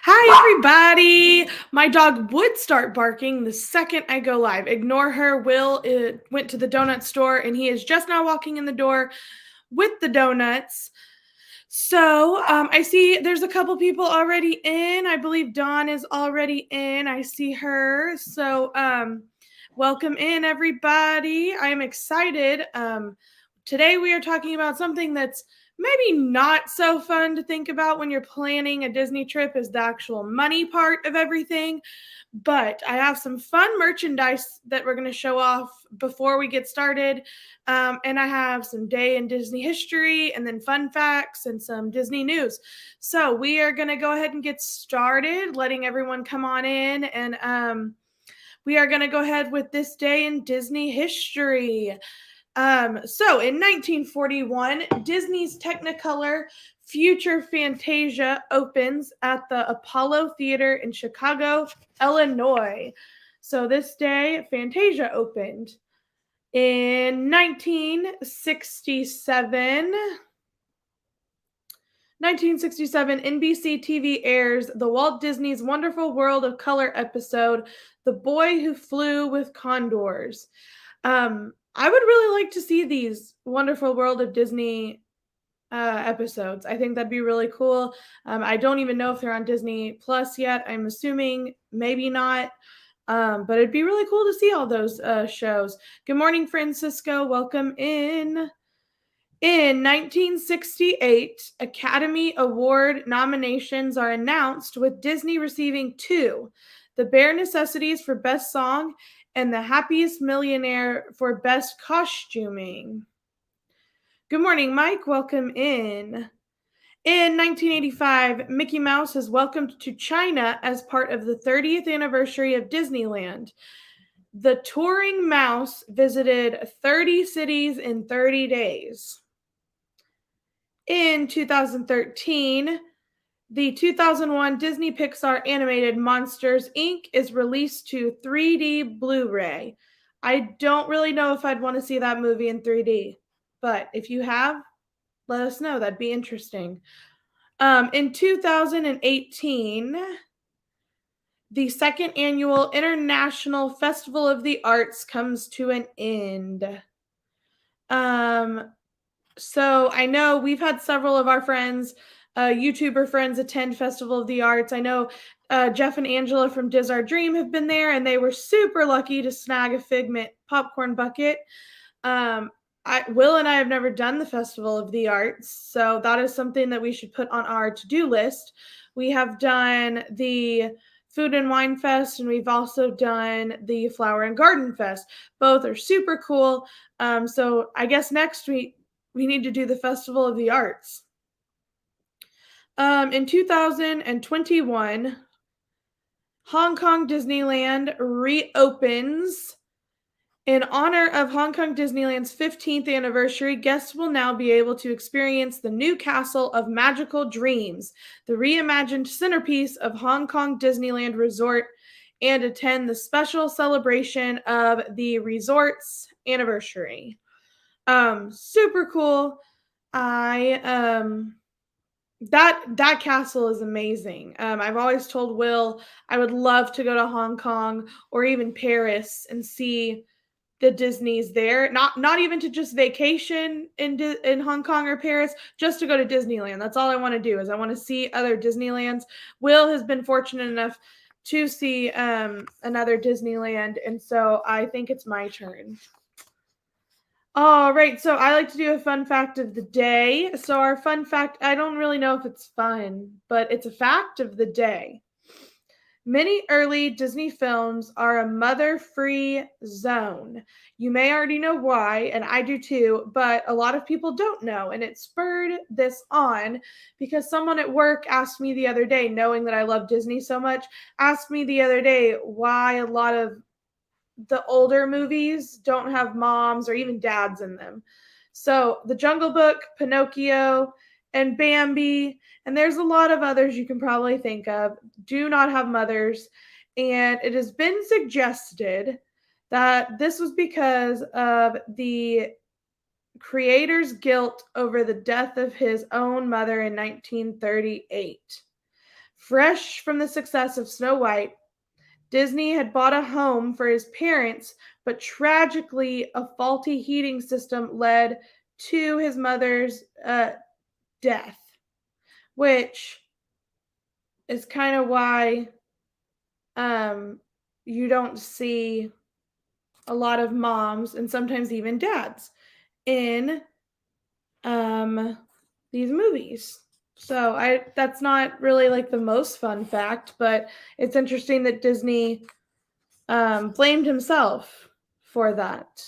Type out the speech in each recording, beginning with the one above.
Hi, everybody. My dog would start barking the second I go live. Ignore her. Will went to the donut store and he is just now walking in the door with the donuts. So I see there's a couple people already in. I believe Dawn is already in. I see her. So welcome in, everybody. I am excited. Today we are talking about something that's maybe not so fun to think about when you're planning a Disney trip is the actual money part of everything. But I have some fun merchandise that we're going to show off before we get started. And I have some day in Disney history and then fun facts and some Disney news. So we are going to go ahead and get started, letting everyone come on in. And we are going to go ahead with this day in Disney history. So in 1941, Disney's Technicolor Future Fantasia opens at the Apollo Theater in Chicago, Illinois. So this day, Fantasia opened. In 1967, NBC TV airs the Walt Disney's Wonderful World of Color episode, The Boy Who Flew with Condors. I would really like to see these Wonderful World of Disney episodes. I think that'd be really cool. I don't even know if they're on Disney Plus yet. I'm assuming maybe not. But it'd be really cool to see all those shows. Good morning, Francisco. Welcome in. In 1968, Academy Award nominations are announced, with Disney receiving two: The Bare Necessities for Best Song and The Happiest Millionaire for Best Costuming. Good morning, Mike. Welcome in. In 1985, Mickey Mouse is welcomed to China as part of the 30th anniversary of Disneyland. The touring mouse visited 30 cities in 30 days. In 2013, the 2001 Disney Pixar animated Monsters, Inc. is released to 3D Blu-ray. I don't really know if I'd want to see that movie in 3D, but if you have, let us know. That'd be interesting. In 2018, the second annual International Festival of the Arts comes to an end. So I know we've had several of our friends, YouTuber friends, attend Festival of the Arts. I know Jeff and Angela from Diz Our Dream have been there, and they were super lucky to snag a Figment popcorn bucket. Will and I have never done the Festival of the Arts, so that is something that we should put on our to-do list. We have done the Food and Wine Fest, and we've also done the Flower and Garden Fest. Both are super cool. So I guess next week we need to do the Festival of the Arts. In 2021, Hong Kong Disneyland reopens. In honor of Hong Kong Disneyland's 15th anniversary, guests will now be able to experience the new Castle of Magical Dreams, the reimagined centerpiece of Hong Kong Disneyland Resort, and attend the special celebration of the resort's anniversary. Super cool. That castle is amazing. I've always told Will I would love to go to Hong Kong or even Paris and see the Disney's there. Not even to just vacation in Hong Kong or Paris, just to go to Disneyland. That's all I want to do. Is I want to see other Disneylands. Will has been fortunate enough to see another Disneyland, and so I think it's my turn. All right, so I like to do a fun fact of the day. So our fun fact, I don't really know if it's fun, but it's a fact of the day. Many early Disney films are a mother-free zone. You may already know why, and I do too, but a lot of people don't know, and it spurred this on because someone at work asked me the other day, knowing that I love Disney so much, asked me the other day why a lot of the older movies don't have moms or even dads in them. So The Jungle Book, Pinocchio, and Bambi, and there's a lot of others you can probably think of, do not have mothers. And it has been suggested that this was because of the creator's guilt over the death of his own mother in 1938. Fresh from the success of Snow White, Disney had bought a home for his parents, but tragically, a faulty heating system led to his mother's death, which is kind of why um, you don't see a lot of moms and sometimes even dads in um, these movies. So I that's not really like the most fun fact, but it's interesting that Disney blamed himself for that.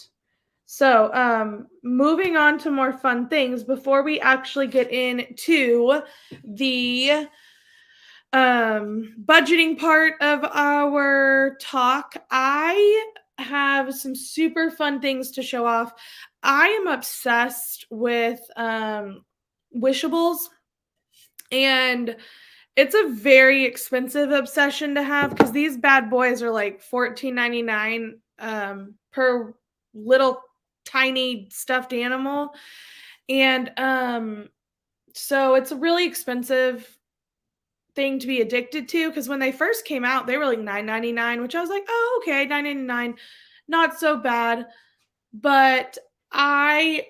So, moving on to more fun things before we actually get into the budgeting part of our talk, I have some super fun things to show off. I am obsessed with wishables, and it's a very expensive obsession to have because these bad boys are like $14.99 per little tiny stuffed animal. And so it's a really expensive thing to be addicted to because when they first came out, they were like $9.99, which I was like, oh, okay, $9.99, not so bad. But I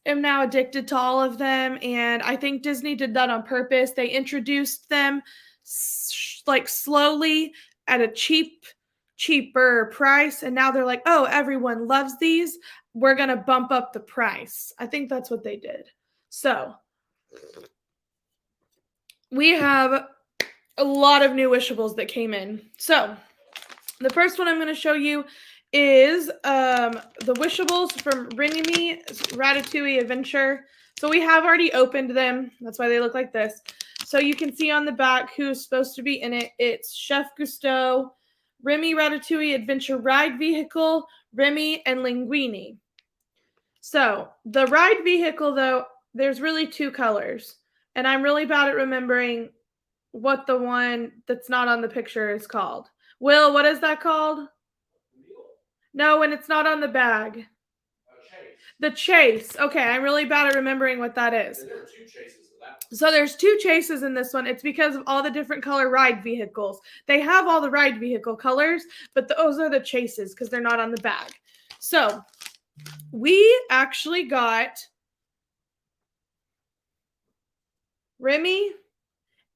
am now addicted to all of them, and I think Disney did that on purpose. They introduced them like slowly at a cheaper price, and now they're like, oh, everyone loves these. We're going to bump up the price. I think that's what they did. So we have a lot of new wishables that came in. So the first one I'm going to show you is the wishables from Remy Ratatouille Adventure. So we have already opened them. That's why they look like this. So you can see on the back who's supposed to be in it. It's Chef Gusteau, Remy Ratatouille Adventure Ride Vehicle, Remy, and Linguini. So the ride vehicle, though, there's really two colors. And I'm really bad at remembering what the one that's not on the picture is called. Will, what is that called? No, when it's not on the bag. The chase. Okay, I'm really bad at remembering what that is. There are two chases of that. So there's two chases in this one. It's because of all the different color ride vehicles. They have all the ride vehicle colors, but those are the chases because they're not on the bag. So we actually got Remy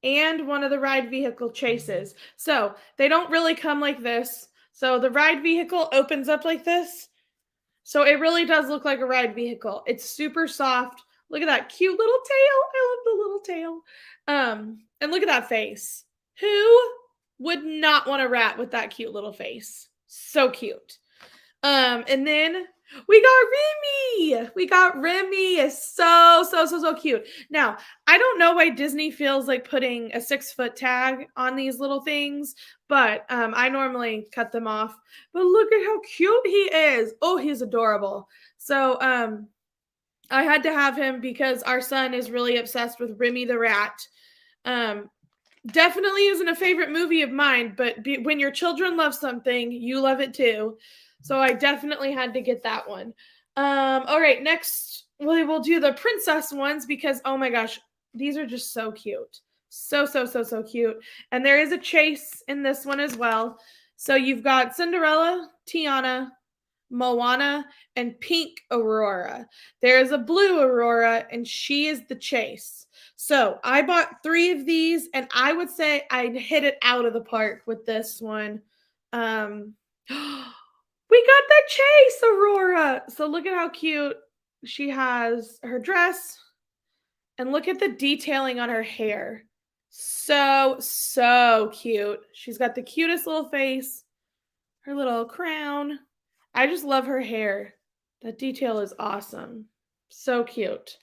and one of the ride vehicle chases. So they don't really come like this. So the ride vehicle opens up like this. So it really does look like a ride vehicle. It's super soft. Look at that cute little tail. I love the little tail. And look at that face. Who would not want a rat with that cute little face? So cute. And then we got Remy. We got Remy. It's so cute. Now, I don't know why Disney feels like putting a 6-foot tag on these little things, but I normally cut them off. But look at how cute he is. Oh, he's adorable. So I had to have him because our son is really obsessed with Remy the rat. Definitely isn't a favorite movie of mine, but when your children love something, you love it too. So I definitely had to get that one. All right, next we'll do the princess ones because, oh my gosh, these are just so cute. So cute. And there is a chase in this one as well. So you've got Cinderella, Tiana, Moana, and Pink Aurora. There is a blue Aurora, and she is the chase. So I bought 3 of these, and I would say I'd hit it out of the park with this one. We got the chase Aurora. So look at how cute she has her dress, and look at the detailing on her hair. So cute. She's got the cutest little face, her little crown. I just love her hair. That detail is awesome. So cute.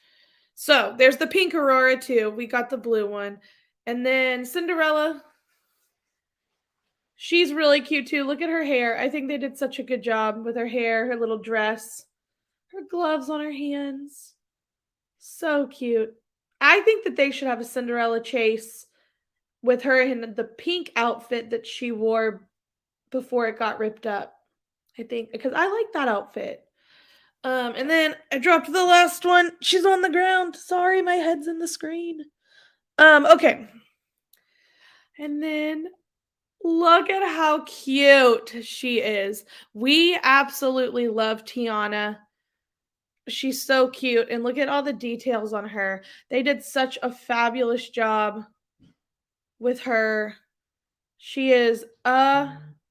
So there's the pink Aurora too. We got the blue one. And then Cinderella. She's really cute too. Look at her hair. I think they did such a good job with her hair, her little dress, her gloves on her hands. So cute. I think that they should have a Cinderella chase with her in the pink outfit that she wore before it got ripped up. I think because I like that outfit. And then I dropped the last one. She's on the ground. Sorry, my head's in the screen. Okay. And then look at how cute she is. We absolutely love Tiana. She's so cute. And look at all the details on her. They did such a fabulous job with her. She is adorable.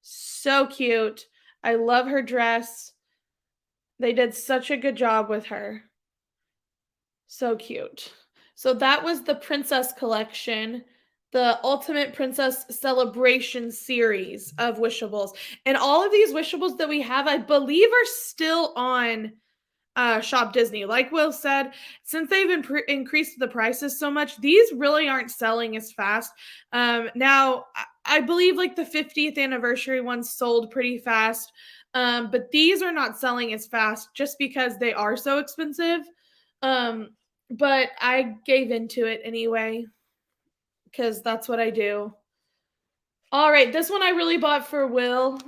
So cute. I love her dress. They did such a good job with her. So cute. So that was the Princess Collection, the Ultimate Princess Celebration series of Wishables. And all of these Wishables that we have, I believe, are still on Shop Disney. Like Will said, since they've increased the prices so much, these really aren't selling as fast. Now, I believe like the 50th anniversary ones sold pretty fast, but these are not selling as fast just because they are so expensive. But I gave into it anyway because that's what I do. All right, this one I really bought for Will.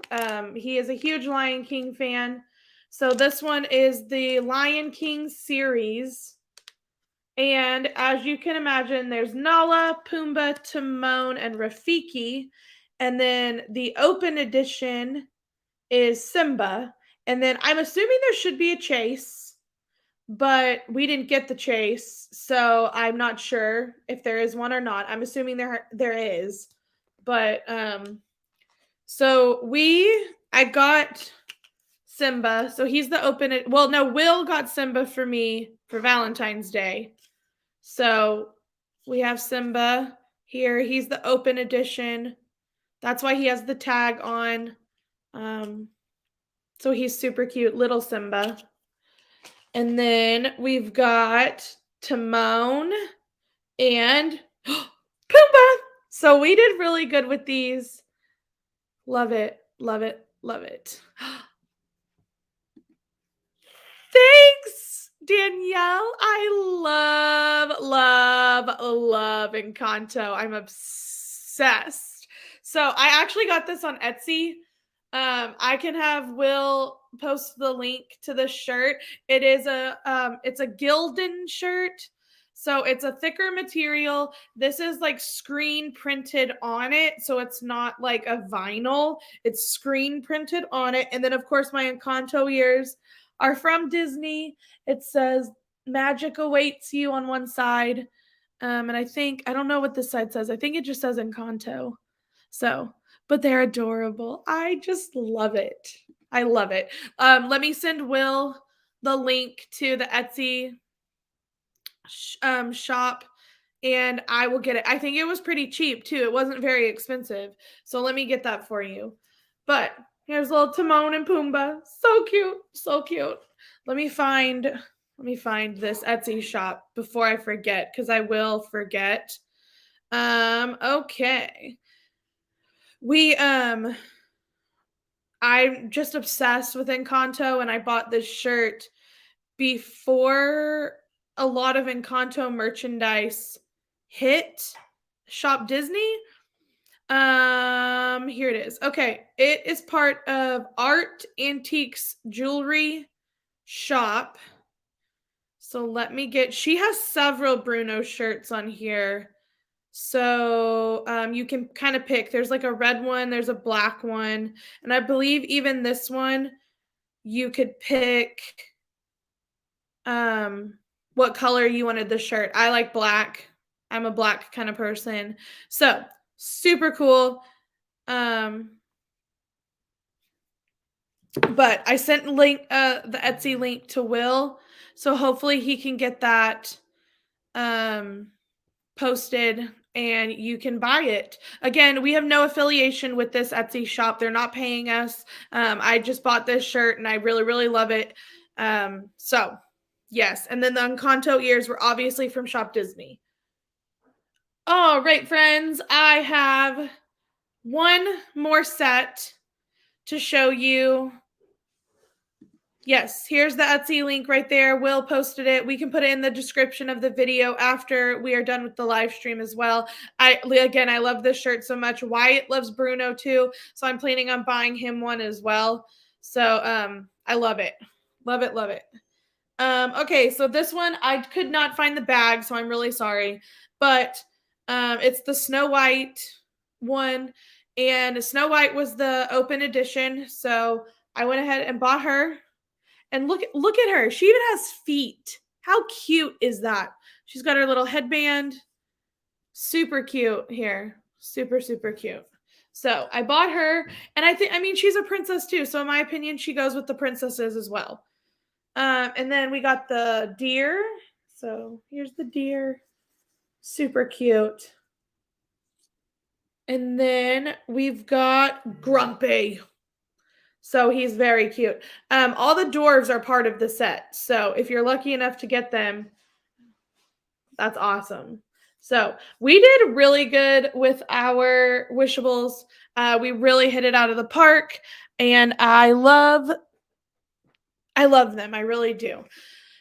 He is a huge Lion King fan. So this one is the Lion King series. And as you can imagine, there's Nala, Pumbaa, Timon, and Rafiki. And then the open edition is Simba. And then I'm assuming there should be a chase, but we didn't get the chase. So I'm not sure if there is one or not. I'm assuming there is. But so I got Simba. So he's the open. Well, no, Will got Simba for me for Valentine's Day. So we have Simba here. He's the open edition. That's why he has the tag on. So he's super cute, little Simba. And then we've got Timon and Pumbaa. So we did really good with these. Love it, love it, love it. Thanks, Danielle. I love Encanto. I'm obsessed. So I actually got this on Etsy. I can have Will post the link to the shirt. It is it's a Gildan shirt. So it's a thicker material. This is like screen printed on it. So it's not like a vinyl. It's screen printed on it. And then of course my Encanto ears are from Disney. It says magic awaits you on one side. And I don't know what this side says. I think it just says Encanto. So, but they're adorable. I just love it. I love it. Let me send Will the link to the Etsy shop and I will get it. I think it was pretty cheap too. It wasn't very expensive. So let me get that for you. But here's little Timon and Pumbaa. So cute. So cute. Let me find this Etsy shop before I forget, because I will forget. Okay. I'm just obsessed with Encanto, and I bought this shirt before a lot of Encanto merchandise hit Shop Disney. Here it is. Okay, it is part of Art Antiques Jewelry Shop. So let me she has several Bruno shirts on here. So you can kind of pick. There's like a red one, there's a black one, and I believe even this one you could pick what color you wanted the shirt. I like black. I'm a black kind of person. So super cool. But I sent the Etsy link to Will, so hopefully he can get that posted and you can buy it. Again, we have no affiliation with this Etsy shop. They're not paying us. I just bought this shirt and I really, really love it. So yes. And then the Encanto ears were obviously from Shop Disney. All right, friends, I have one more set to show you. Yes, here's the Etsy link right there. Will posted it. We can put it in the description of the video after we are done with the live stream as well. I love this shirt so much. Wyatt loves Bruno too, so I'm planning on buying him one as well. So I love it. Love it, love it. Okay, so this one I could not find the bag, so I'm really sorry. But it's the Snow White one, and Snow White was the open edition. So I went ahead and bought her. And look at her. She even has feet. How cute is that? She's got her little headband. Super cute here. Super, super cute. So I bought her, and I mean, she's a princess too. So in my opinion, she goes with the princesses as well. And then we got the deer. So here's the deer. Super cute. And then we've got Grumpy. So he's very cute. All the dwarves are part of the set. So if you're lucky enough to get them, that's awesome. So we did really good with our wishables. We really hit it out of the park, and I love them. I really do.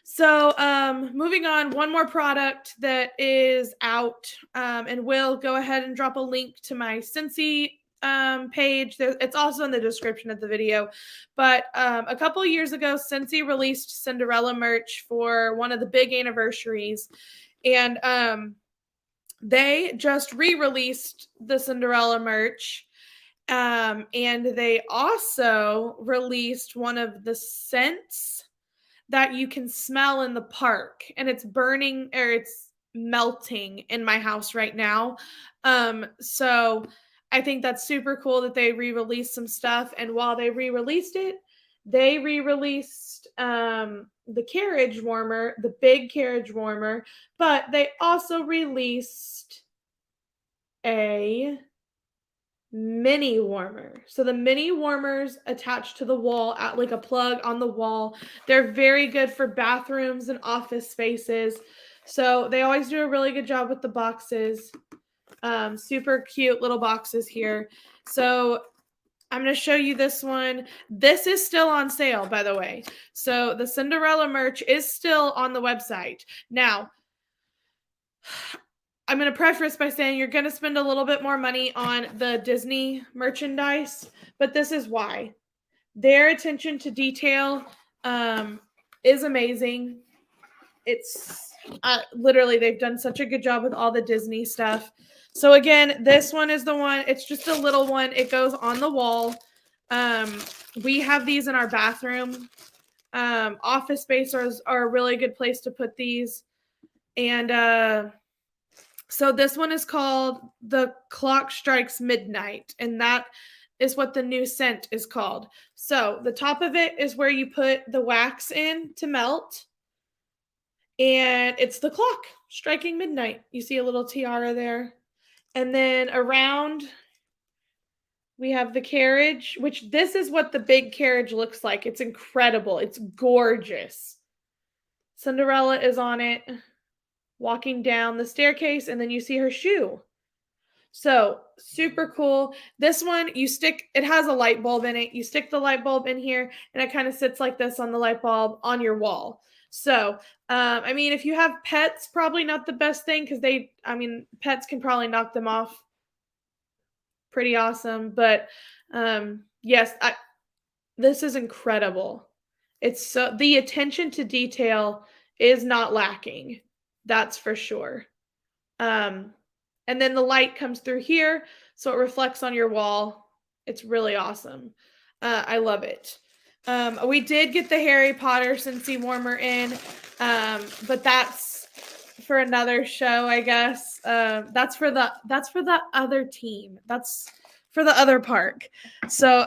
So moving on, one more product that is out, and we'll go ahead and drop a link to my Scentsy page. It's also in the description of the video. But a couple years ago, Scentsy released Cinderella merch for one of the big anniversaries. And they just re-released the Cinderella merch. And they also released one of the scents that you can smell in the park, and it's burning, or it's melting in my house right now. So I think that's super cool that they re-released some stuff. And while they re-released it, they re-released the carriage warmer, the big carriage warmer, but they also released a mini warmer. So the mini warmers attached to the wall at like a plug on the wall. They're very good for bathrooms and office spaces. So they always do a really good job with the boxes. Super cute little boxes here. So I'm going to show you this one. This is still on sale, by the way. So the Cinderella merch is still on the website. Now, I'm going to preface by saying you're going to spend a little bit more money on the Disney merchandise, but this is why. Their attention to detail is amazing. It's literally, they've done such a good job with all the Disney stuff. So again, this one is the one. It's just a little one. It goes on the wall. We have these in our bathroom. Office space are a really good place to put these. And so this one is called The Clock Strikes Midnight, and that is what the new scent is called. So the top of it is where you put the wax in to melt, and it's the clock striking midnight. You see a little tiara there. And then around, we have the carriage, which this is what the big carriage looks like. It's incredible. It's gorgeous. Cinderella is on it, walking down the staircase, and then you see her shoe. So super cool. This one, it has a light bulb in it. You stick the light bulb in here, and it kind of sits like this on the light bulb on your wall. So, I mean, if you have pets, probably not the best thing, because pets can probably knock them off pretty awesome. But yes, this is incredible. The attention to detail is not lacking. That's for sure. And then the light comes through here, so it reflects on your wall. It's really awesome. I love it. We did get the Harry Potter Scentsy warmer in, but that's for another show, I guess. That's for the other team. That's for the other park. So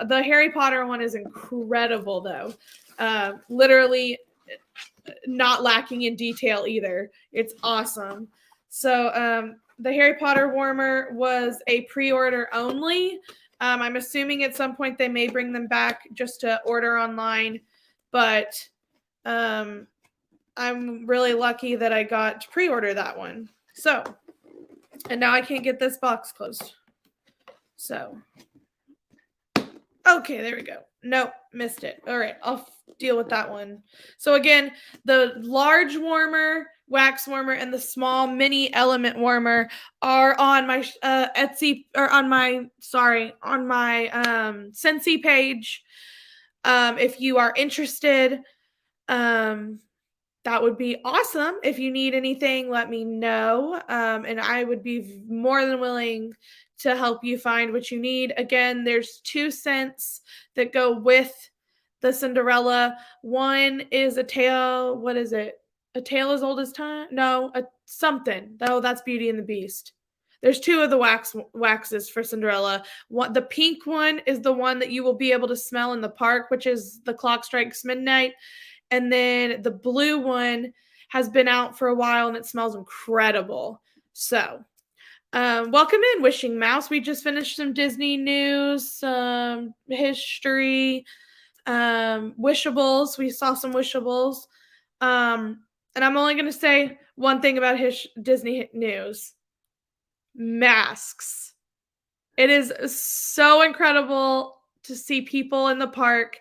the Harry Potter one is incredible, though. Literally not lacking in detail either. It's awesome. So the Harry Potter warmer was a pre-order only. I'm assuming at some point they may bring them back just to order online, but I'm really lucky that I got to pre-order that one. So, and now I can't get this box closed. So, okay, there we go. Nope, missed it. All right, I'll deal with that one. So again, the large warmer, wax warmer, and the small mini element warmer are on my Etsy, or on my Scentsy page. If you are interested, That would be awesome. If you need anything, let me know. And I would be more than willing to help you find what you need. Again, there's 2 scents that go with the Cinderella. One is a tail. What is it? A tale as old as time? No, a something. Oh, that's Beauty and the Beast. There's 2 of the waxes for Cinderella. The pink one is the one that you will be able to smell in the park, which is The Clock Strikes Midnight. And then the blue one has been out for a while and it smells incredible. So, welcome in, Wishing Mouse. We just finished some Disney news, some history, wishables. We saw some wishables. And I'm only going to say one thing about Disney news. Masks. It is so incredible to see people in the park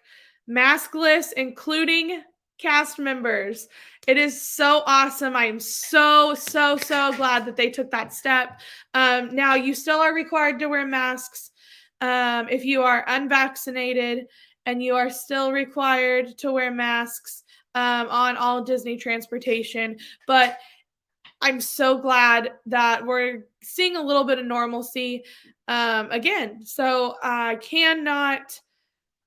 maskless, including cast members. It is so awesome. I am so glad that they took that step. Now, you still are required to wear masks if you are unvaccinated, and you are still required to wear masks on all Disney transportation. But I'm so glad that we're seeing a little bit of normalcy again. So I cannot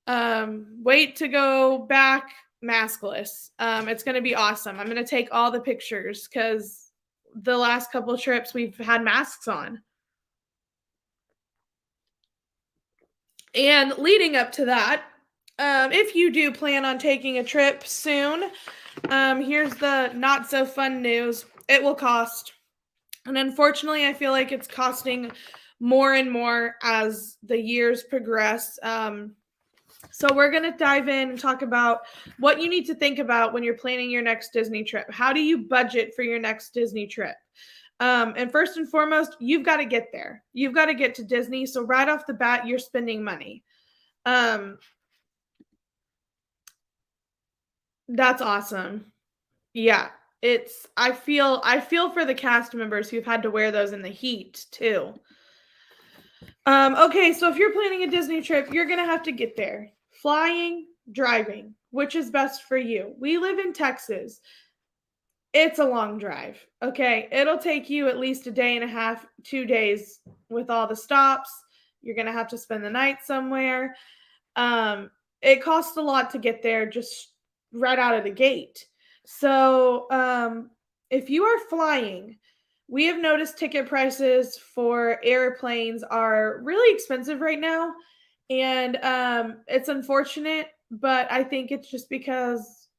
wait to go back maskless. It's going to be awesome. I'm going to take all the pictures because the last couple of trips we've had masks on. And leading up to that, if you do plan on taking a trip soon, here's the not so fun news. It will cost. And unfortunately, I feel like it's costing more and more as the years progress. So we're going to dive in and talk about what you need to think about when you're planning your next Disney trip. How do you budget for your next Disney trip? And first and foremost, you've got to get there. You've got to get to Disney. So right off the bat, you're spending money. That's awesome. Yeah. I feel for the cast members who've had to wear those in the heat too. Okay, so if you're planning a Disney trip, you're going to have to get there. Flying, driving, which is best for you? We live in Texas. It's a long drive. Okay, it'll take you at least a day and a half, 2 days with all the stops. You're going to have to spend the night somewhere. It costs a lot to get there just right out of the gate. So, if you are flying, we have noticed ticket prices for airplanes are really expensive right now. And it's unfortunate, but I think it's just because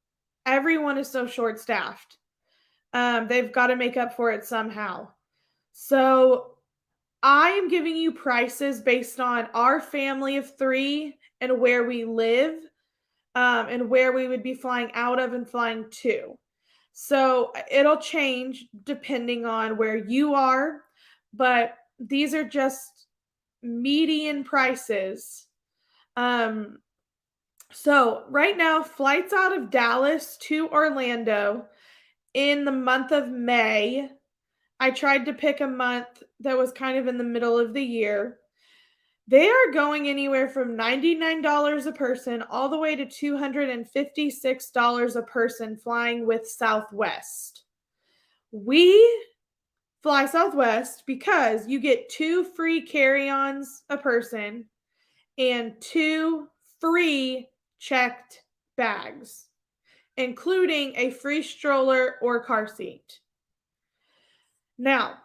everyone is so short-staffed. They've got to make up for it somehow. So I am giving you prices based on our family of 3 and where we live, and where we would be flying out of and flying to. So it'll change depending on where you are, but these are just median prices. So right now, flights out of Dallas to Orlando in the month of May. I tried to pick a month that was kind of in the middle of the year. They are going anywhere from $99 a person all the way to $256 a person flying with Southwest. We fly Southwest because you get 2 free carry-ons a person and 2 free checked bags, including a free stroller or car seat. Now,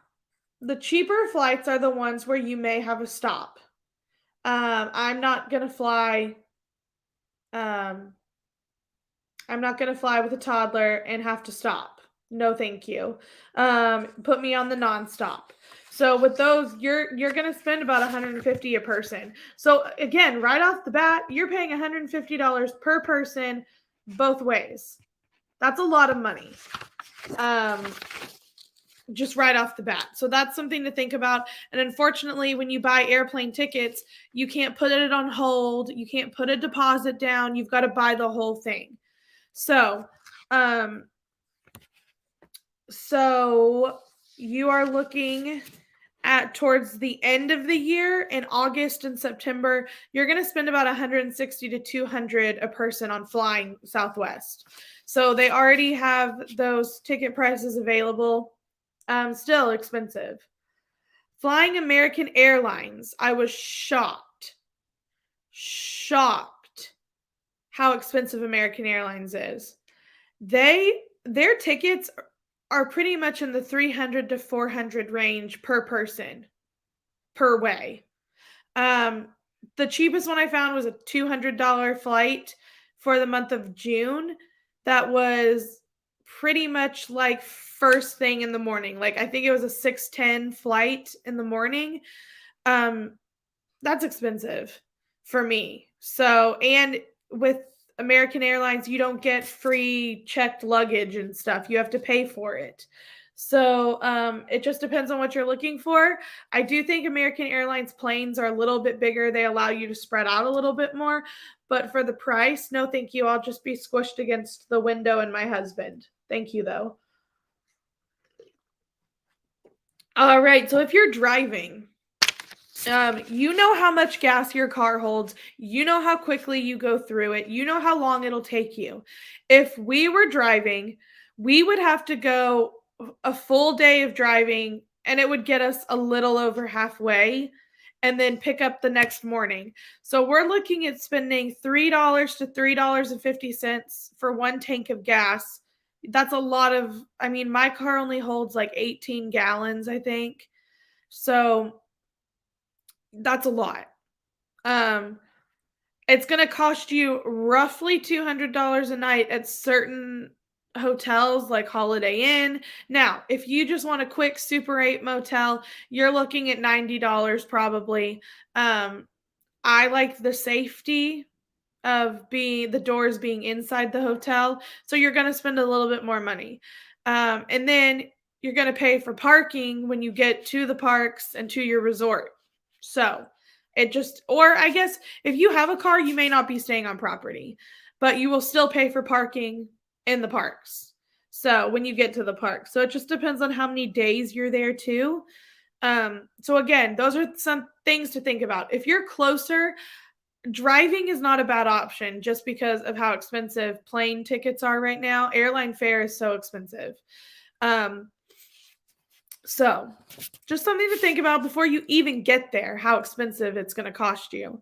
the cheaper flights are the ones where you may have a stop. I'm not going to fly with a toddler and have to stop. No, thank you. Put me on the nonstop. So with those, you're going to spend about $150 a person. So again, right off the bat, you're paying $150 per person both ways. That's a lot of money. Just right off the bat. So that's something to think about. And unfortunately, when you buy airplane tickets, you can't put it on hold. You can't put a deposit down. You've got to buy the whole thing. So you are looking at towards the end of the year in August and September, you're going to spend about $160 to $200 a person on flying Southwest. So they already have those ticket prices available. Still expensive. Flying American Airlines, I was shocked how expensive American Airlines is. Their tickets are pretty much in the 300 to 400 range per person per way. The cheapest one I found was a $200 flight for the month of June. That was pretty much like first thing in the morning. Like I think it was a 6:10 flight in the morning. Um, that's expensive for me. So, and with American Airlines, you don't get free checked luggage and stuff. You have to pay for it. So, it just depends on what you're looking for. I do think American Airlines planes are a little bit bigger. They allow you to spread out a little bit more. But for the price, no, thank you. I'll just be squished against the window and my husband. Thank you, though. All right. So, if you're driving, you know how much gas your car holds. You know how quickly you go through it. You know how long it'll take you. If we were driving, we would have to go a full day of driving and it would get us a little over halfway and then pick up the next morning. So we're looking at spending $3 to $3.50 for one tank of gas. That's a lot of, I mean, my car only holds like 18 gallons, I think. So that's a lot. Um, it's going to cost you roughly $200 a night at certain hotels like Holiday Inn. Now, if you just want a quick Super 8 motel, you're looking at $90 probably. I like the safety of the doors being inside the hotel, so you're going to spend a little bit more money. And then you're going to pay for parking when you get to the parks and to your resort. So or I guess if you have a car, you may not be staying on property, but you will still pay for parking in the parks. So when you get to the park, so it just depends on how many days you're there too. So again, those are some things to think about. If you're closer, driving is not a bad option just because of how expensive plane tickets are right now. Airline fare is so expensive. So just something to think about before you even get there, how expensive it's going to cost you.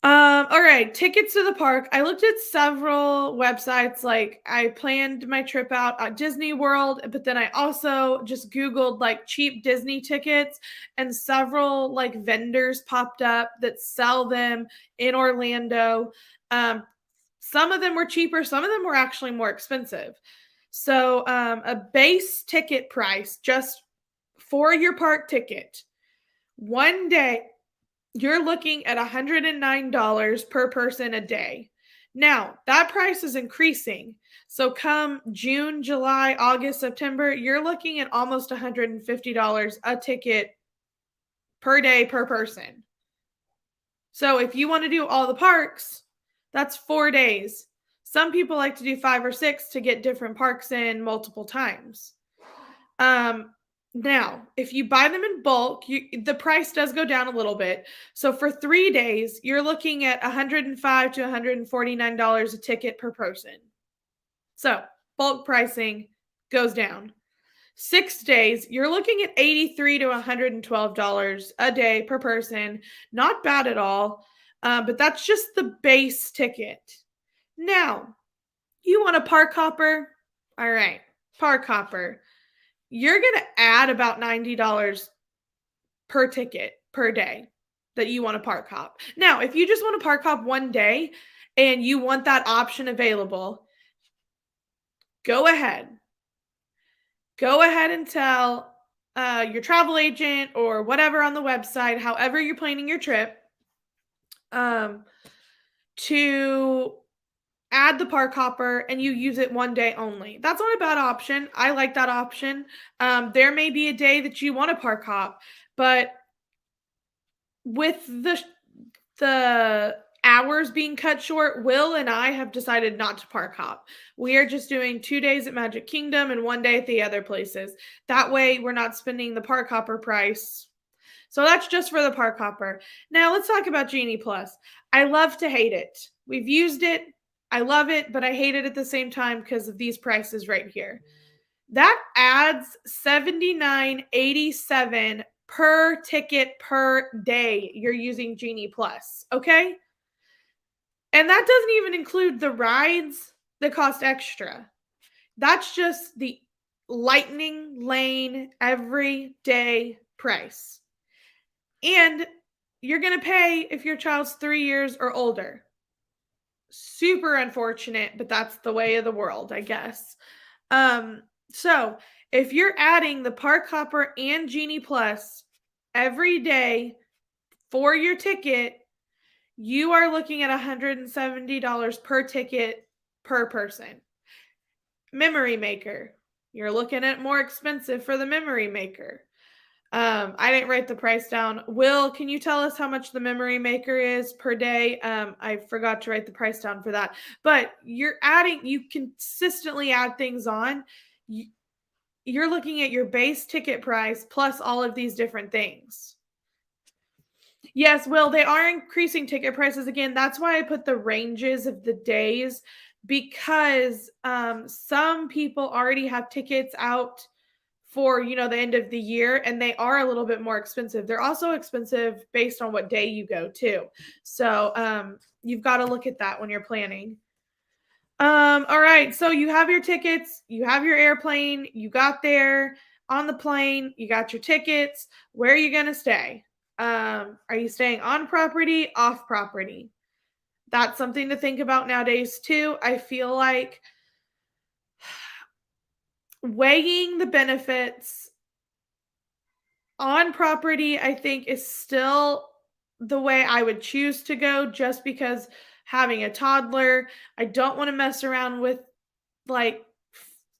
All right, tickets to the park. I looked at several websites. Like I planned my trip out at Disney World, but then I also just Googled like cheap Disney tickets, and several like vendors popped up that sell them in Orlando. Some of them were cheaper, some of them were actually more expensive. So a base ticket price just for your park ticket, one day, you're looking at $109 per person a day. Now, that price is increasing. So come June, July, August, September, you're looking at almost $150 a ticket per day per person. So if you want to do all the parks, that's 4 days. Some people like to do 5 or 6 to get different parks in multiple times. Now, if you buy them in bulk, the price does go down a little bit. So for 3 days, you're looking at $105 to $149 a ticket per person. So bulk pricing goes down. 6 days, you're looking at $83 to $112 a day per person. Not bad at all, but that's just the base ticket. Now, you want a park hopper? All right, park hopper. You're going to add about $90 per ticket per day that you want to park hop. Now, if you just want to park hop one day and you want that option available, go ahead. Go ahead and tell your travel agent or whatever on the website, however you're planning your trip, to add the park hopper and you use it one day only. That's not a bad option. I like that option. There may be a day that you want to park hop, but with the hours being cut short, Will and I have decided not to park hop. We are just doing 2 days at Magic Kingdom and 1 day at the other places. That way we're not spending the park hopper price. So that's just for the park hopper. Now let's talk about Genie Plus. I love to hate it. We've used it. I love it, but I hate it at the same time because of these prices right here. That adds $79.87 per ticket per day you're using Genie Plus, okay? And that doesn't even include the rides that cost extra. That's just the lightning lane everyday price. And you're going to pay if your child's 3 years or older. Super unfortunate, but that's the way of the world, I guess. So if you're adding the Park Hopper and Genie Plus every day for your ticket, you are looking at $170 per ticket per person. Memory Maker, you're looking at more expensive for the Memory Maker. I didn't write the price down. Will, can you tell us how much the Memory Maker is per day? I forgot to write the price down for that. But you consistently add things on. You're looking at your base ticket price plus all of these different things. Yes, Will, they are increasing ticket prices again. That's why I put the ranges of the days, because some people already have tickets out for, the end of the year, and they are a little bit more expensive. They're also expensive based on what day you go too. So you've got to look at that when you're planning. All right, so you have your tickets, you have your airplane, you got there on the plane, you got your tickets. Where are you going to stay? Are you staying on property, off property? That's something to think about nowadays too. I feel like weighing the benefits on property, I think, is still the way I would choose to go, just because having a toddler, I don't want to mess around with like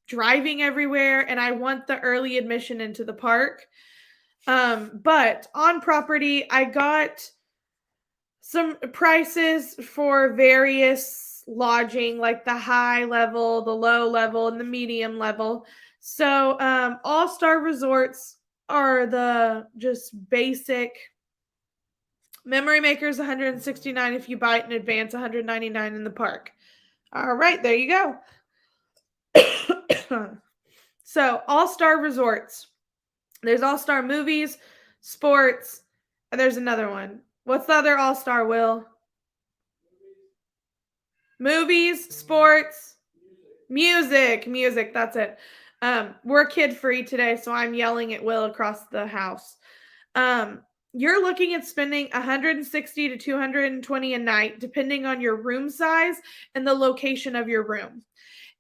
driving everywhere, and I want the early admission into the park. But on property, I got some prices for various lodging, like the high level, the low level, and the medium level. So all-star resorts are the just basic. Memory Maker is $169 if you buy it in advance, $199 in the park. All right, there you go. So all-star resorts. There's all-star movies, sports, and there's another one. What's the other all-star, Will? Movies, sports, music, that's it. We're kid-free today, so I'm yelling at Will across the house. You're looking at spending $160 to $220 a night, depending on your room size and the location of your room.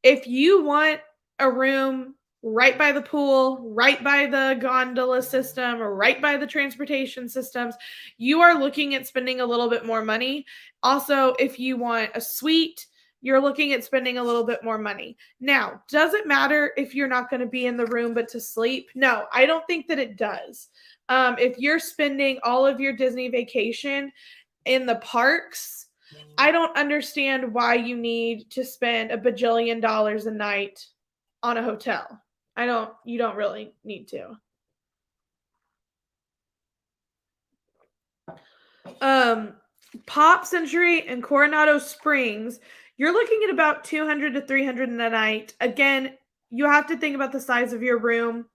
If you want a room right by the pool, right by the gondola system, or right by the transportation systems, you are looking at spending a little bit more money. Also, if you want a suite, you're looking at spending a little bit more money. Now, does it matter if you're not going to be in the room but to sleep? No, I don't think that it does. If you're spending all of your Disney vacation in the parks, I don't understand why you need to spend a bajillion dollars a night on a hotel. You don't really need to. Pop Century and Coronado Springs, you're looking at about $200 to $300 a night. Again, you have to think about the size of your room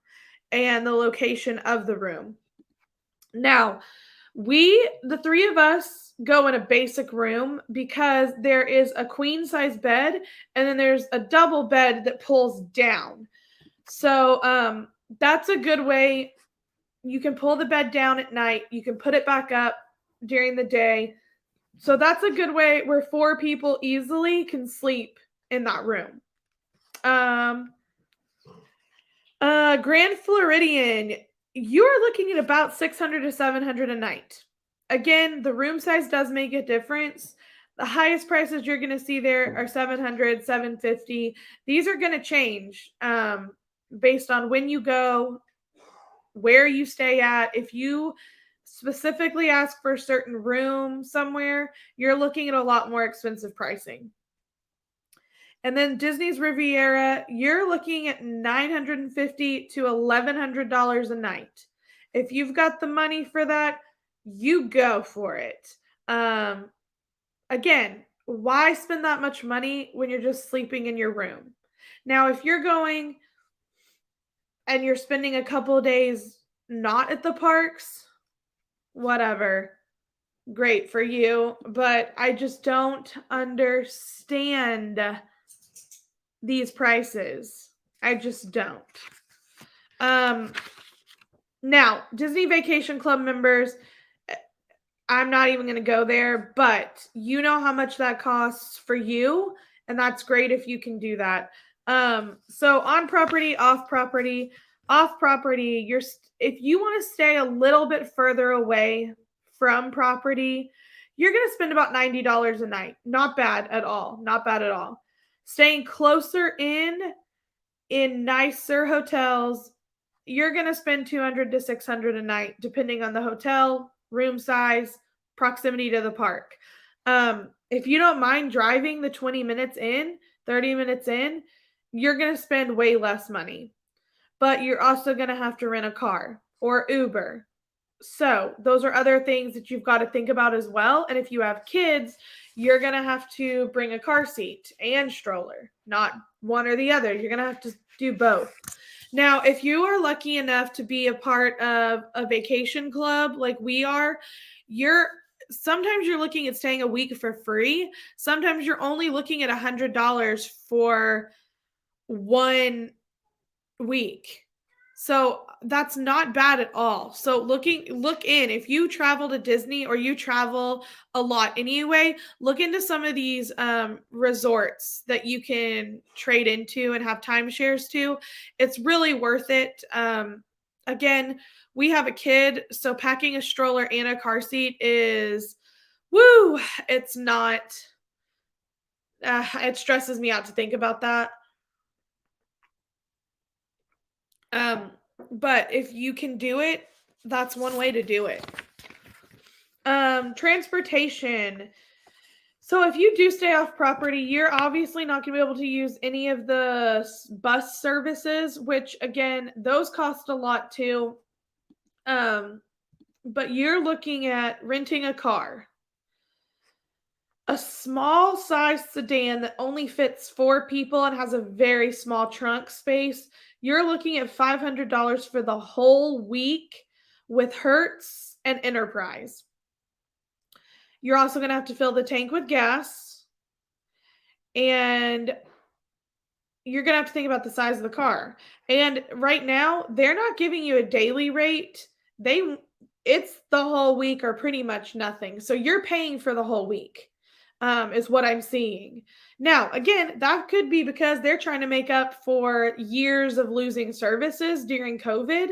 and the location of the room. Now, the three of us, go in a basic room because there is a queen size bed and then there's a double bed that pulls down. So that's a good way. You can pull the bed down at night. You can put it back up during the day. So that's a good way where 4 people easily can sleep in that room. Grand Floridian, you're looking at about $600 to $700 a night. Again, the room size does make a difference. The highest prices you're going to see there are $700, $750. These are going to change based on when you go, where you stay at. If you specifically ask for a certain room somewhere, you're looking at a lot more expensive pricing. And then Disney's Riviera, you're looking at $950 to $1,100 a night. If you've got the money for that, you go for it. Again, why spend that much money when you're just sleeping in your room? Now, if you're going and you're spending a couple of days not at the parks, whatever. Great for you, but I just don't understand these prices. I just don't. Um Now, Disney Vacation Club members, I'm not even going to go there, but you know how much that costs for you, and that's great if you can do that. So on property, off property, if you want to stay a little bit further away from property, you're going to spend about $90 a night. Not bad at all. Not bad at all. Staying closer in nicer hotels, you're going to spend 200 to 600 a night depending on the hotel, room size, proximity to the park. If you don't mind driving the 20 minutes in, 30 minutes in, you're going to spend way less money. But you're also going to have to rent a car or Uber. So, those are other things that you've got to think about as well. And if you have kids, you're going to have to bring a car seat and stroller, not one or the other. You're going to have to do both. Now, if you are lucky enough to be a part of a vacation club like we are, sometimes you're looking at staying a week for free. Sometimes you're only looking at $100 for 1 week. So that's not bad at all. So look in, if you travel to Disney or you travel a lot anyway, look into some of these resorts that you can trade into and have timeshares to. It's really worth it. Again, we have a kid, so packing a stroller and a car seat is woo. It's not. It stresses me out to think about that. But if you can do it, that's one way to do it. Transportation. So if you do stay off property, you're obviously not going to be able to use any of the bus services, which again, those cost a lot too. But you're looking at renting a car. A small size sedan that only fits 4 people and has a very small trunk space, you're looking at $500 for the whole week with Hertz and Enterprise. You're also going to have to fill the tank with gas, and you're going to have to think about the size of the car. And right now, they're not giving you a daily rate. It's the whole week or pretty much nothing. So you're paying for the whole week. Is what I'm seeing. Now, again, that could be because they're trying to make up for years of losing services during COVID.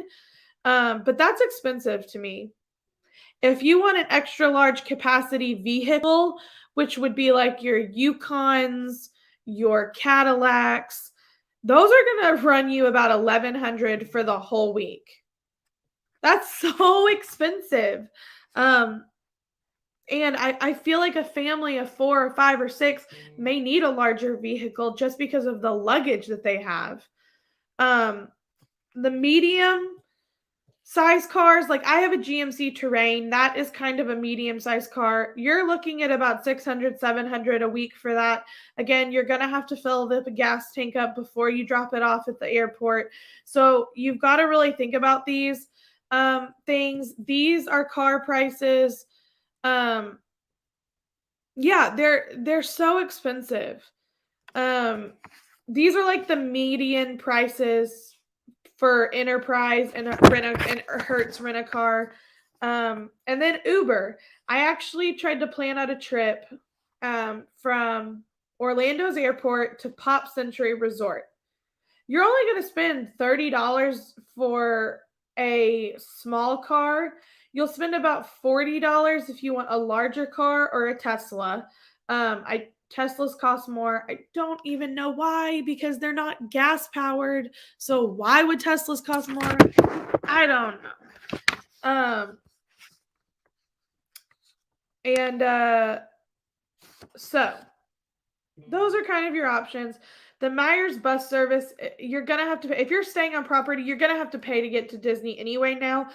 But that's expensive to me. If you want an extra large capacity vehicle, which would be like your Yukons, your Cadillacs, those are going to run you about $1,100 for the whole week. That's so expensive. And I feel like a family of 4 or 5 or 6 may need a larger vehicle just because of the luggage that they have. The medium size cars, like I have a GMC Terrain, that is kind of a medium sized car. You're looking at about 600, 700 a week for that. Again, you're going to have to fill the gas tank up before you drop it off at the airport. So you've got to really think about these things. These are car prices. Yeah, they're so expensive. These are like the median prices for Enterprise and Hertz rent a car. And then Uber. I actually tried to plan out a trip from Orlando's airport to Pop Century Resort. You're only going to spend $30 for a small car. You'll spend about $40 if you want a larger car or a Tesla. Teslas cost more. I don't even know why, because they're not gas powered. So why would Teslas cost more? I don't know. So those are kind of your options. The Myers bus service, you're gonna have to pay. If you're staying on property, you're gonna have to pay to get to Disney anyway now.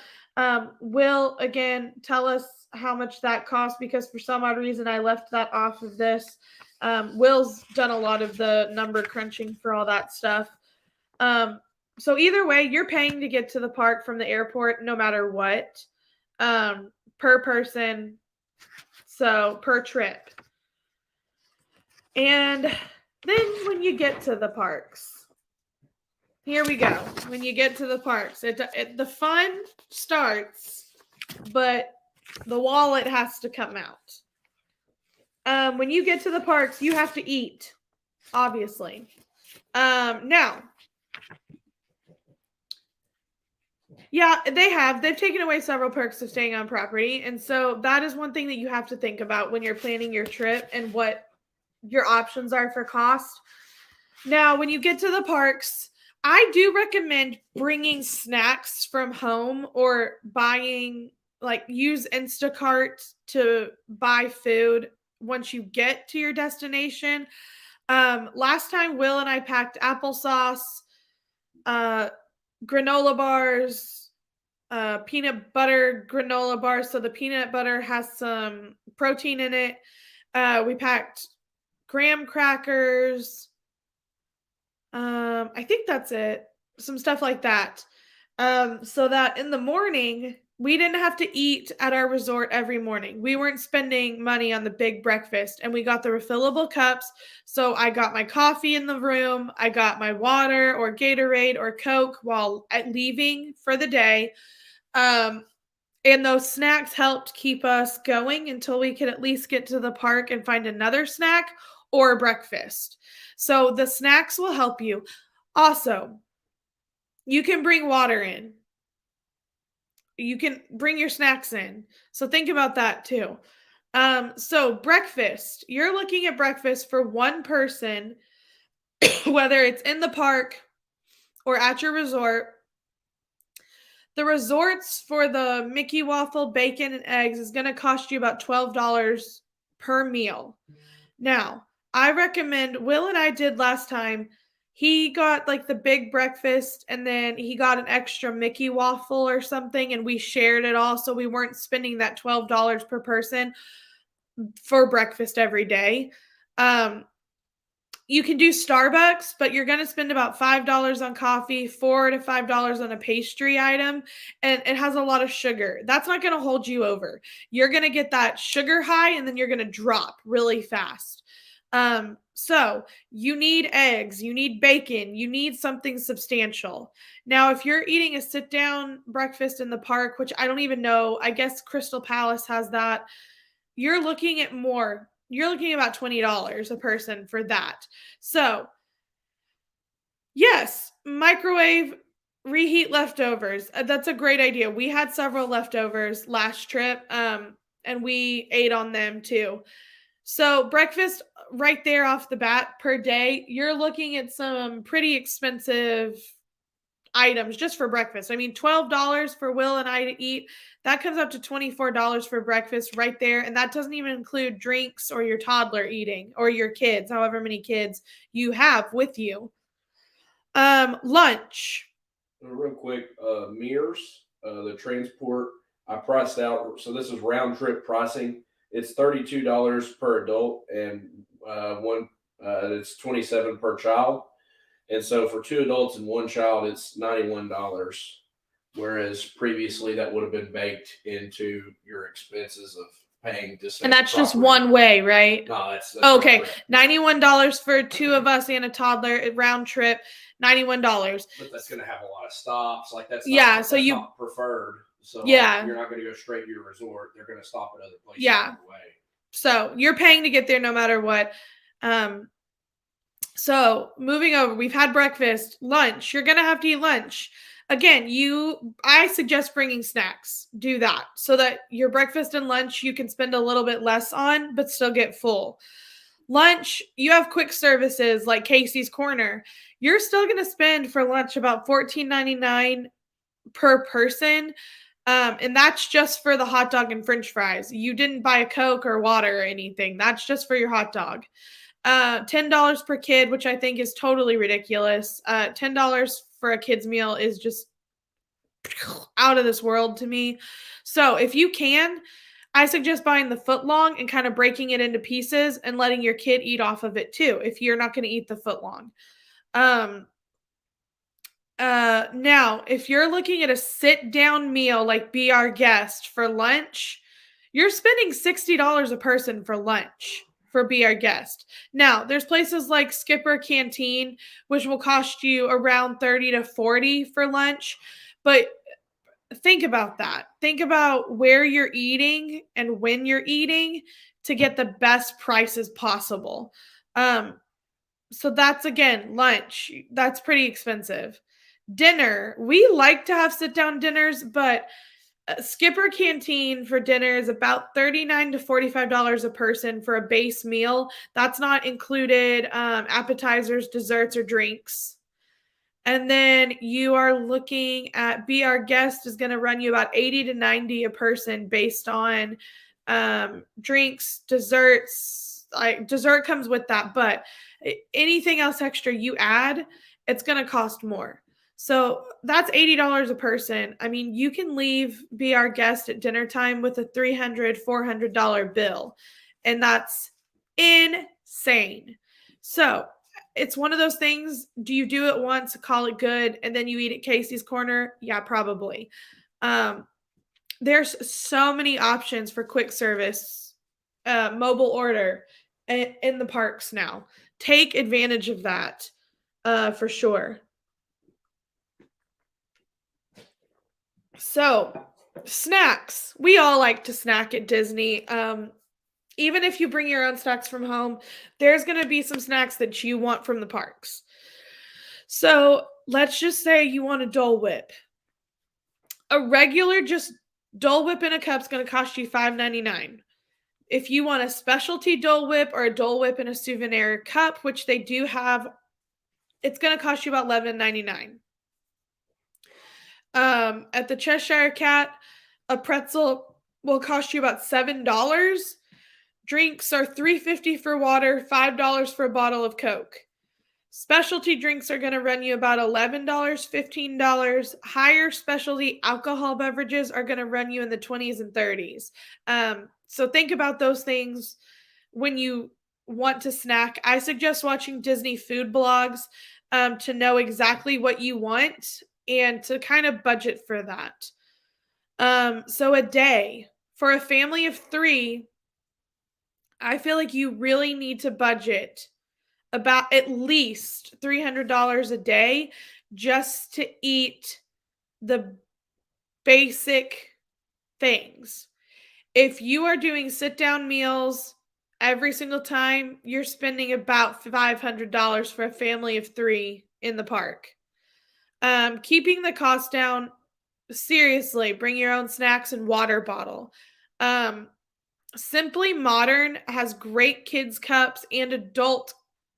Will again tell us how much that costs, because for some odd reason I left that off of this. Will's done a lot of the number crunching for all that stuff. So either way, you're paying to get to the park from the airport no matter what, per person, so per trip. And then when you get to the parks, here we go. When you get to the parks, the fun starts, but the wallet has to come out. When you get to the parks, you have to eat, obviously. Now, yeah, they've taken away several perks of staying on property, and so that is one thing that you have to think about when you're planning your trip and what your options are for cost. Now, when you get to the parks, I do recommend bringing snacks from home or use Instacart to buy food once you get to your destination. Last time, Will and I packed applesauce, granola bars, peanut butter granola bars. So the peanut butter has some protein in it. We packed graham crackers. I think that's it. Some stuff like that. So that in the morning, we didn't have to eat at our resort every morning. We weren't spending money on the big breakfast, and we got the refillable cups. So I got my coffee in the room. I got my water or Gatorade or Coke while leaving for the day. And those snacks helped keep us going until we could at least get to the park and find another snack or breakfast. So the snacks will help you. Also, you can bring water in. You can bring your snacks in. So think about that too. So breakfast, you're looking at breakfast for one person, whether it's in the park or at your resort. The resorts for the Mickey waffle, bacon, and eggs is going to cost you about $12 per meal. Now, I recommend, Will and I did last time, he got like the big breakfast and then he got an extra Mickey waffle or something, and we shared it all, so we weren't spending that $12 per person for breakfast every day. You can do Starbucks, but you're going to spend about $5 on coffee, $4 to $5 on a pastry item, and it has a lot of sugar. That's not going to hold you over. You're going to get that sugar high, and then you're going to drop really fast. So you need eggs, you need bacon, you need something substantial. Now, if you're eating a sit-down breakfast in the park, which I don't even know, I guess Crystal Palace has that, you're looking at more. You're looking at about $20 a person for that. So, yes, microwave, reheat leftovers. That's a great idea. We had several leftovers last trip, and we ate on them too. So breakfast right there off the bat per day, you're looking at some pretty expensive items just for breakfast. I mean, $12 for Will and I to eat, that comes up to $24 for breakfast right there. And that doesn't even include drinks or your toddler eating or your kids, however many kids you have with you. Lunch. Real quick, Mears, the transport, I priced out. So this is round trip pricing. It's $32 per adult, and it's $27 per child. And so for two adults and one child, it's $91. Whereas previously that would have been baked into your expenses of paying to stay. And that's just one way, right? No, that's okay. $91 for two of us and a toddler round trip. $91. But that's going to have a lot of stops. Like that's not preferred. So yeah, you're not going to go straight to your resort. They're going to stop at other places. Yeah. So you're paying to get there no matter what. So moving over, we've had breakfast, lunch. You're going to have to eat lunch. Again, I suggest bringing snacks. Do that so that your breakfast and lunch you can spend a little bit less on, but still get full. Lunch, you have quick services like Casey's Corner. You're still going to spend for lunch about $14.99 per person. And that's just for the hot dog and French fries. You didn't buy a Coke or water or anything. That's just for your hot dog. $10 per kid, which I think is totally ridiculous. $10 for a kid's meal is just out of this world to me. So if you can, I suggest buying the foot long and kind of breaking it into pieces and letting your kid eat off of it too, if you're not going to eat the foot long. Um, now, if you're looking at a sit down meal like Be Our Guest for lunch, you're spending $60 a person for lunch for Be Our Guest. Now, there's places like Skipper Canteen, which will cost you around 30 to 40 for lunch, but think about that. Think about where you're eating and when you're eating to get the best prices possible. Um, so that's again lunch. That's pretty expensive. Dinner. We like to have sit down dinners, but Skipper Canteen for dinner is about $39 to $45 a person for a base meal. That's not included appetizers, desserts, or drinks. And then you are looking at Be Our Guest is going to run you about 80 to 90 a person based on drinks, desserts. Like dessert comes with that, but anything else extra you add, it's going to cost more. So that's $80 a person. I mean, you can leave Be Our Guest at dinner time with a $300, $400 bill, and that's insane. So it's one of those things. Do you do it once, call it good, and then you eat at Casey's Corner? Yeah, probably. There's so many options for quick service, mobile order in the parks now. Take advantage of that for sure. So, snacks. We all like to snack at Disney. Even if you bring your own snacks from home, there's going to be some snacks that you want from the parks. So let's just say you want a Dole Whip. A regular just Dole Whip in a cup is going to cost you $5.99. If you want a specialty Dole Whip or a Dole Whip in a souvenir cup, which they do have, it's going to cost you about $11.99. At the Cheshire Cat, a pretzel will cost you about $7. Drinks are $3.50 for water, $5 for a bottle of Coke. Specialty drinks are going to run you about $11, $15. Higher specialty alcohol beverages are going to run you in the 20s and 30s. So think about those things when you want to snack. I suggest watching Disney food blogs to know exactly what you want and to kind of budget for that. So a day for a family of 3, I feel like you really need to budget about at least $300 a day just to eat the basic things. If you are doing sit down meals every single time, you're spending about $500 for a family of 3 in the park. Keeping the cost down, seriously, bring your own snacks and water bottle. Simply Modern has great kids cups and adult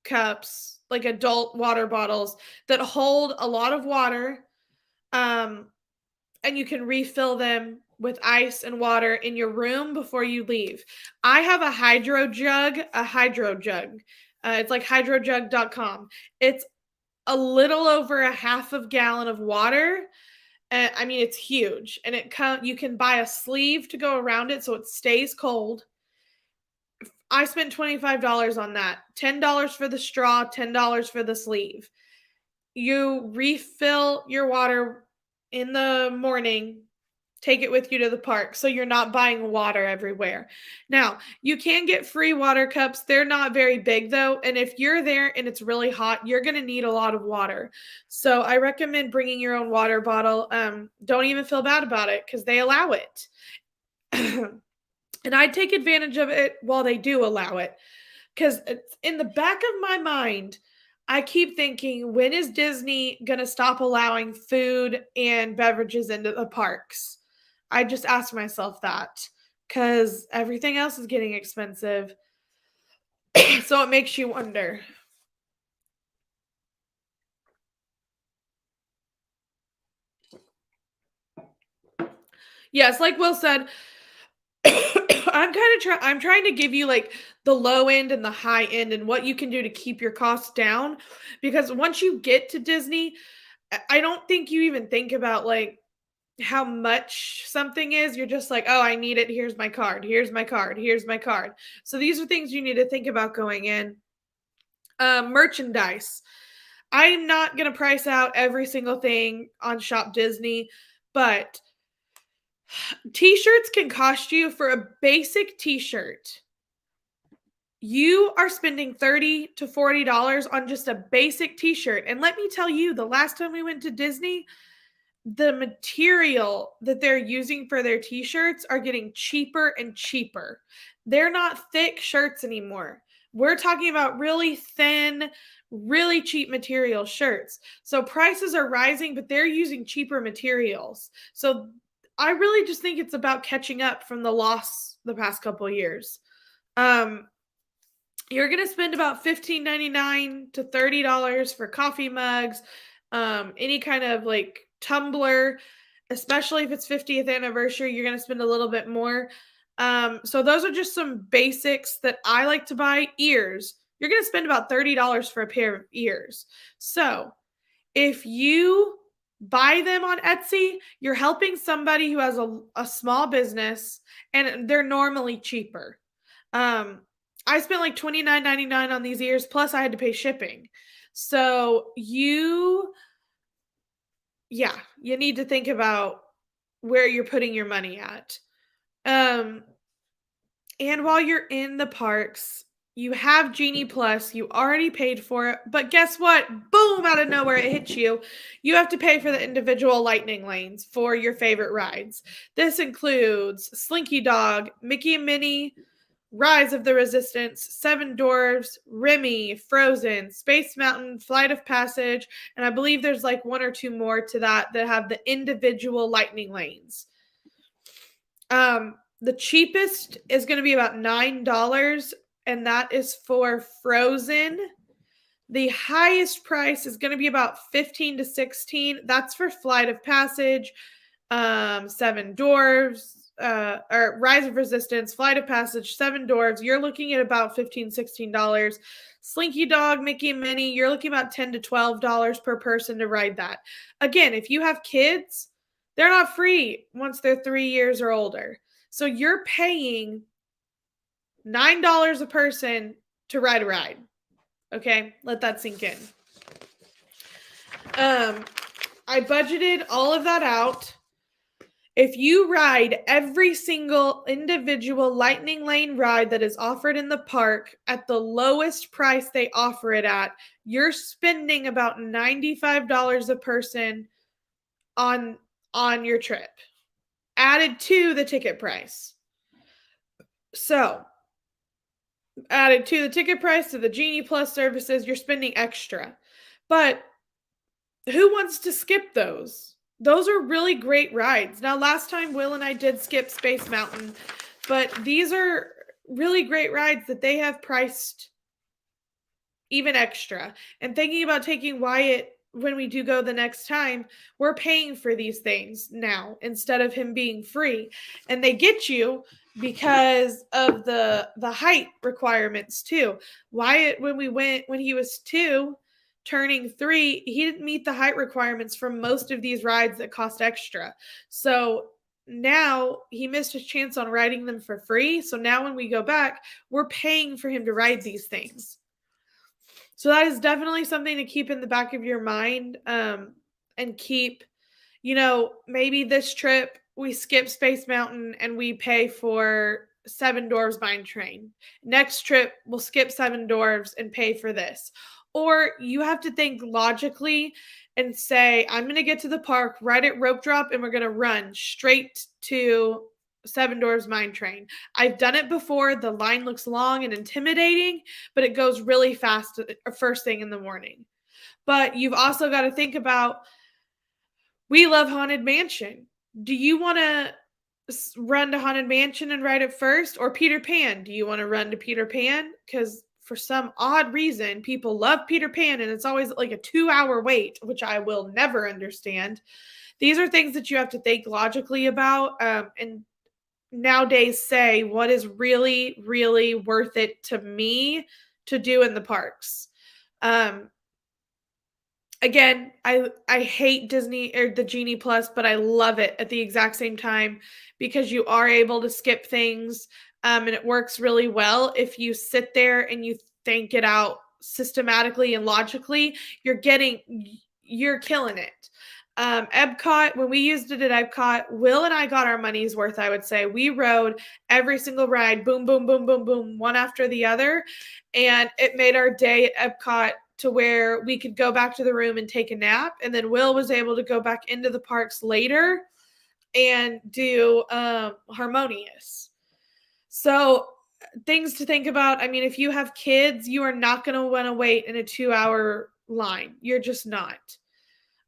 cups, like adult water bottles that hold a lot of water. And you can refill them with ice and water in your room before you leave. I have a hydro jug. It's like hydrojug.com. It's a little over a half of gallon of water. I mean, it's huge, and you can buy a sleeve to go around it so it stays cold. I spent $25 on that. $10 for the straw, $10 for the sleeve. You refill your water in the morning, take it with you to the park so you're not buying water everywhere. Now, you can get free water cups. They're not very big though, and if you're there and it's really hot, you're going to need a lot of water. So, I recommend bringing your own water bottle. Don't even feel bad about it cuz they allow it. And I take advantage of it while they do allow it. Because in the back of my mind, I keep thinking, when is Disney going to stop allowing food and beverages into the parks? I just asked myself that because everything else is getting expensive. So it makes you wonder. Yes, like Will said, I'm trying to give you like the low end and the high end and what you can do to keep your costs down, because once you get to Disney, I don't think you even think about like how much something is. You're just like, oh, I need it. Here's my card. Here's my card. Here's my card. So these are things you need to think about going in. Merchandise. I'm not going to price out every single thing on Shop Disney, but t-shirts can cost you, for a basic t-shirt, you are spending $30 to $40 on just a basic t-shirt. And let me tell you, the last time we went to Disney, the material that they're using for their t-shirts are getting cheaper and cheaper. They're not thick shirts anymore. We're talking about really thin, really cheap material shirts. So prices are rising, but they're using cheaper materials. So I really just think it's about catching up from the loss the past couple of years. You're going to spend about $15.99 to $30 for coffee mugs, any kind of like tumbler, especially if it's 50th anniversary, you're going to spend a little bit more. So those are just some basics that I like to buy. Ears, you're going to spend about $30 for a pair of ears. So if you buy them on Etsy, you're helping somebody who has a small business, and they're normally cheaper. I spent like $29.99 on these ears, plus I had to pay shipping. So you need to think about where you're putting your money at. And while you're in the parks, you have Genie Plus, you already paid for it, but guess what? Boom, out of nowhere, it hits you. You have to pay for the individual lightning lanes for your favorite rides. This includes Slinky Dog, Mickey and Minnie, Rise of the Resistance, Seven Dwarfs, Remy, Frozen, Space Mountain, Flight of Passage, and I believe there's like one or two more to that have the individual lightning lanes. The cheapest is going to be about $9, and that is for Frozen. The highest price is going to be about $15 to $16. That's for Flight of Passage, Seven Dwarfs, or Rise of Resistance, Flight of Passage, Seven Dwarfs. You're looking at about $15, $16. Slinky Dog, Mickey and Minnie, you're looking about $10 to $12 per person to ride that. Again, if you have kids, they're not free once they're 3 years or older. So you're paying $9 a person to ride a ride. Okay, let that sink in. I budgeted all of that out. If you ride every single individual lightning lane ride that is offered in the park at the lowest price they offer it at, you're spending about $95 a person on your trip, added to the ticket price. So, added to the ticket price, to the Genie Plus services, you're spending extra. But who wants to skip those? Those are really great rides. Now, last time Will and I did skip Space Mountain, but these are really great rides that they have priced even extra. And thinking about taking Wyatt when we do go the next time, we're paying for these things now instead of him being free. And they get you because of the height requirements too. Wyatt, when he was 2, turning 3, he didn't meet the height requirements for most of these rides that cost extra. So now he missed his chance on riding them for free. So now when we go back, we're paying for him to ride these things. So that is definitely something to keep in the back of your mind, and keep, maybe this trip we skip Space Mountain and we pay for Seven Dwarfs Mine Train. Next trip, we'll skip Seven Dwarfs and pay for this. Or you have to think logically and say, I'm going to get to the park, ride at rope drop, and we're going to run straight to Seven Dwarfs Mine Train. I've done it before. The line looks long and intimidating, but it goes really fast first thing in the morning. But you've also got to think about, we love Haunted Mansion. Do you want to run to Haunted Mansion and ride it first, or Peter Pan? Do you want to run to Peter Pan? Because for some odd reason, people love Peter Pan, and it's always like a 2-hour wait, which I will never understand. These are things that you have to think logically about, and nowadays say what is really, really worth it to me to do in the parks. Um, Again, I hate Disney or the Genie Plus, but I love it at the exact same time because you are able to skip things, and it works really well if you sit there and you think it out systematically and logically. You're killing it. Epcot, when we used it at Epcot, Will and I got our money's worth. I would say we rode every single ride, boom, boom, boom, boom, boom, one after the other, and it made our day at Epcot to where we could go back to the room and take a nap. And then Will was able to go back into the parks later and do Harmonious. So, things to think about. I mean, if you have kids, you are not going to want to wait in a 2-hour line. You're just not.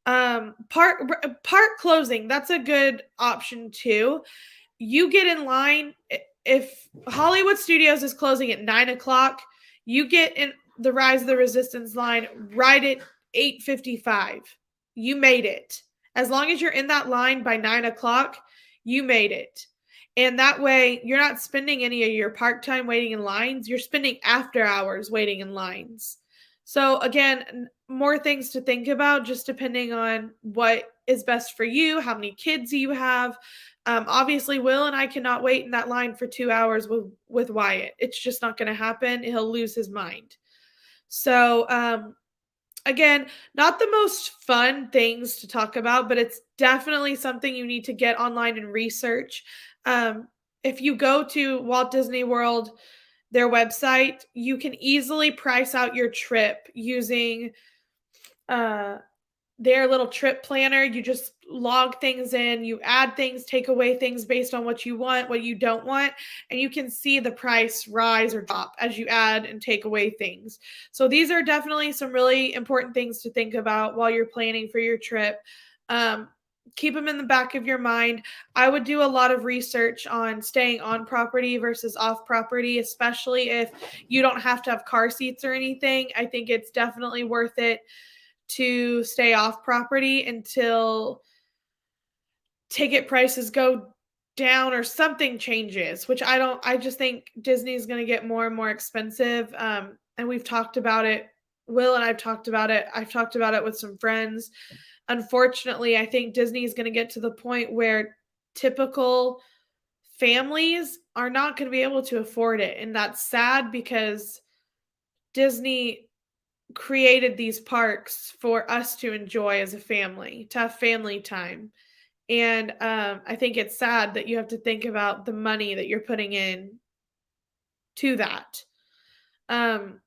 Park closing, that's a good option too. You get in line. If Hollywood Studios is closing at 9 o'clock, you get in the Rise of the Resistance line right at 8:55. You made it. As long as you're in that line by 9 o'clock, you made it. And that way, you're not spending any of your park time waiting in lines. You're spending after hours waiting in lines. So, again, more things to think about just depending on what is best for you, how many kids you have. Obviously, Will and I cannot wait in that line for 2 hours with Wyatt. It's just not going to happen. He'll lose his mind. So, again, not the most fun things to talk about, but it's definitely something you need to get online and research. If you go to Walt Disney World, their website, you can easily price out your trip using their little trip planner. You just log things in, you add things, take away things based on what you want, what you don't want, and you can see the price rise or drop as you add and take away things. So these are definitely some really important things to think about while you're planning for your trip. Keep them in the back of your mind. I would do a lot of research on staying on property versus off property, especially if you don't have to have car seats or anything. I think it's definitely worth it to stay off property until ticket prices go down or something changes, which I just think Disney is going to get more and more expensive. And we've talked about it. Will and I've talked about it. I've talked about it with some friends. Unfortunately, I think Disney is going to get to the point where typical families are not going to be able to afford it. And that's sad because Disney created these parks for us to enjoy as a family, to have family time. And I think it's sad that you have to think about the money that you're putting in to that. Um,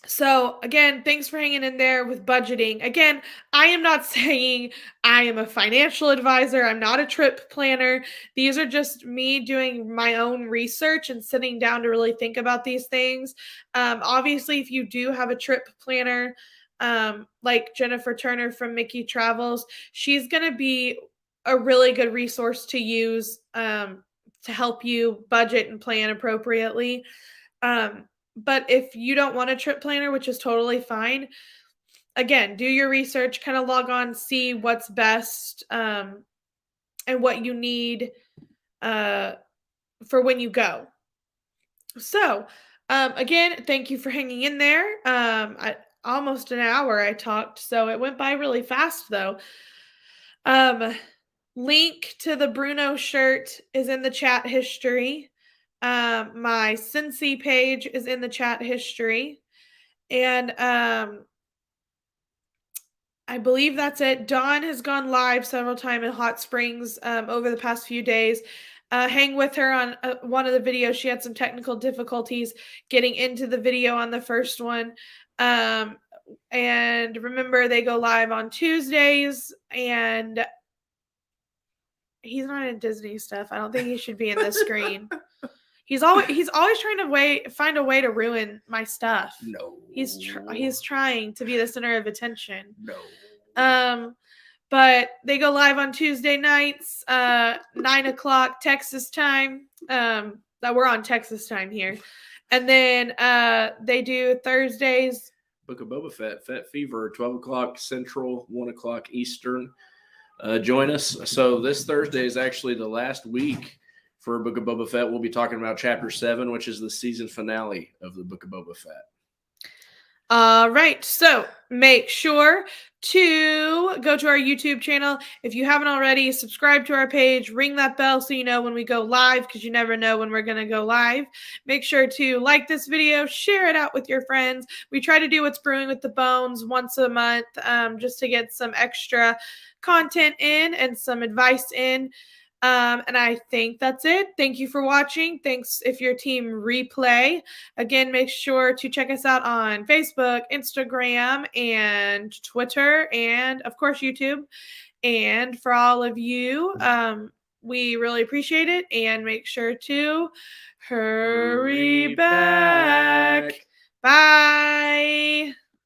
So, again, thanks for hanging in there with budgeting. Again, I am not saying I am a financial advisor. I'm not a trip planner. These are just me doing my own research and sitting down to really think about these things. Obviously, if you do have a trip planner, like Jennifer Turner from Mickey Travels, she's going to be a really good resource to use to help you budget and plan appropriately. But if you don't want a trip planner, which is totally fine, again, do your research, kind of log on, see what's best, and what you need for when you go. So, again, thank you for hanging in there. Almost an hour I talked, so it went by really fast though. Link to the Bruno shirt is in the chat history. My Cincy page is in the chat history. And I believe that's it. Dawn has gone live several times in Hot Springs over the past few days. Hang with her on one of the videos. She had some technical difficulties getting into the video on the first one. And remember, they go live on Tuesdays. And he's not in Disney stuff. I don't think he should be in this screen. He's always trying to find a way to ruin my stuff. No. He's trying to be the center of attention. No. But they go live on Tuesday nights, 9 o'clock Texas time. That we're on Texas time here. And then they do Thursdays. Book of Boba Fett, Fett Fever, 12 o'clock Central, 1 o'clock Eastern. Join us. So this Thursday is actually the last week for Book of Boba Fett, we'll be talking about Chapter 7, which is the season finale of the Book of Boba Fett. All right, so make sure to go to our YouTube channel. If you haven't already, subscribe to our page, ring that bell so you know when we go live, because you never know when we're going to go live. Make sure to like this video, share it out with your friends. We try to do What's Brewing with the Bones once a month, just to get some extra content in and some advice in. And I think that's it. Thank you for watching. Thanks if you're team replay. Again, make sure to check us out on Facebook, Instagram, and Twitter, and of course, YouTube. And for all of you, we really appreciate it. And make sure to hurry back. Bye.